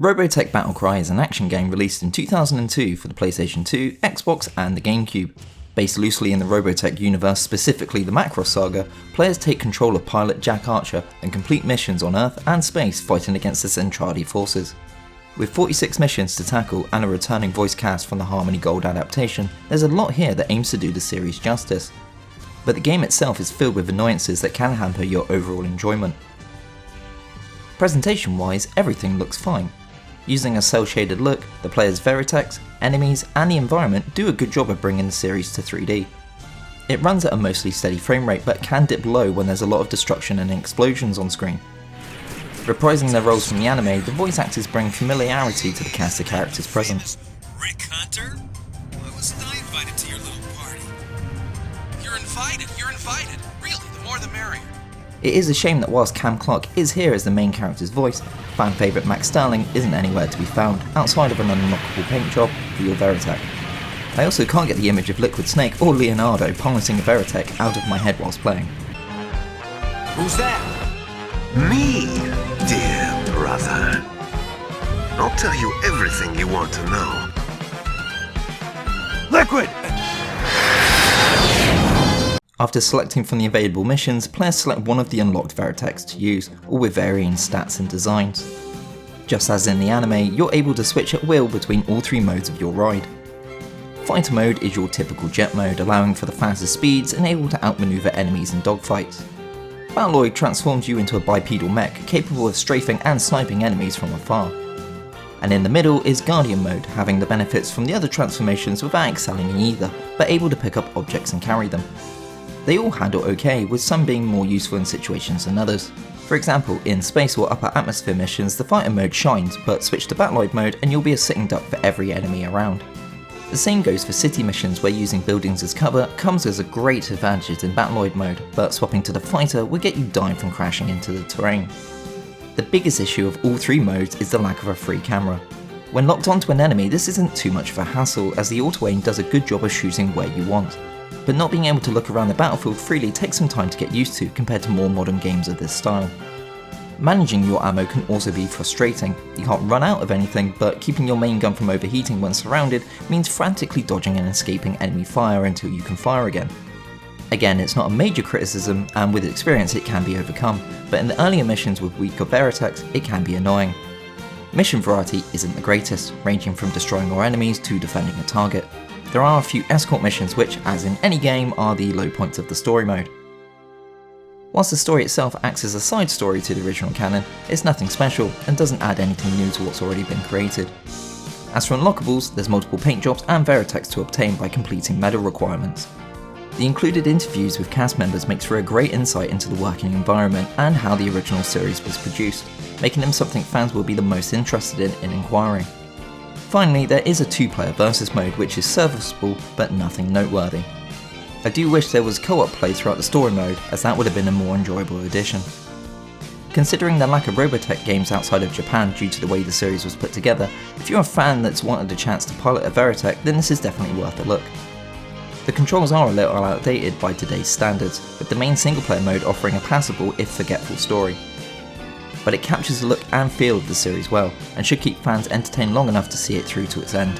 Robotech Battlecry is an action game released in 2002 for the PlayStation 2, Xbox and the GameCube. Based loosely in the Robotech universe, specifically the Macross saga, players take control of pilot Jack Archer and complete missions on Earth and space fighting against the Zentraedi forces. With 46 missions to tackle and a returning voice cast from the Harmony Gold adaptation, there's a lot here that aims to do the series justice. But the game itself is filled with annoyances that can hamper your overall enjoyment. Presentation wise, everything looks fine. Using a cel-shaded look, the player's veritech, enemies and the environment do a good job of bringing the series to 3D. It runs at a mostly steady frame rate but can dip low when there's a lot of destruction and explosions on screen. Reprising their roles from the anime, the voice actors bring familiarity to the cast of characters present. Rick Hunter? Why wasn't I invited to your little party? You're invited. Really, the more the merrier. It is a shame that whilst Cam Clark is here as the main character's voice, fan favourite Max Sterling isn't anywhere to be found outside of an unlockable paint job for your veritech. I also can't get the image of Liquid Snake or Leonardo piloting a veritech out of my head whilst playing. Who's that? Me, dear brother. I'll tell you everything you want to know. Liquid! After selecting from the available missions, players select one of the unlocked veritechs to use, all with varying stats and designs. Just as in the anime, you're able to switch at will between all three modes of your ride. Fighter mode is your typical jet mode, allowing for the fastest speeds and able to outmaneuver enemies in dogfights. Battloid transforms you into a bipedal mech capable of strafing and sniping enemies from afar. And in the middle is Guardian mode, having the benefits from the other transformations without excelling in either, but able to pick up objects and carry them. They all handle okay, with some being more useful in situations than others. For example, in space or upper atmosphere missions, the fighter mode shines, but switch to Battloid mode and you'll be a sitting duck for every enemy around. The same goes for city missions, where using buildings as cover comes as a great advantage in Battloid mode, but swapping to the fighter will get you dying from crashing into the terrain. The biggest issue of all three modes is the lack of a free camera. When locked onto an enemy, this isn't too much of a hassle, as the auto-aim does a good job of shooting where you want. But not being able to look around the battlefield freely takes some time to get used to compared to more modern games of this style. Managing your ammo can also be frustrating. You can't run out of anything, but keeping your main gun from overheating when surrounded means frantically dodging and escaping enemy fire until you can fire again. Again, it's not a major criticism, and with experience it can be overcome, but in the earlier missions with weaker veritechs, it can be annoying. Mission variety isn't the greatest, ranging from destroying more enemies to defending a target. There are a few escort missions which, as in any game, are the low points of the story mode. Whilst the story itself acts as a side story to the original canon, it's nothing special and doesn't add anything new to what's already been created. As for Unlockables, there's multiple paint jobs and veritechs to obtain by completing medal requirements. The included interviews with cast members makes for a great insight into the working environment and how the original series was produced, making them something fans will be the most interested in inquiring. Finally, there is a 2-player versus mode which is serviceable but nothing noteworthy. I do wish there was co-op play throughout the story mode, as that would have been a more enjoyable addition. Considering the lack of Robotech games outside of Japan due to the way the series was put together, if you're a fan that's wanted a chance to pilot a veritech, then this is definitely worth a look. The controls are a little outdated by today's standards, with the main single player mode offering a passable if forgetful story. But it captures the look and feel of the series well, and should keep fans entertained long enough to see it through to its end.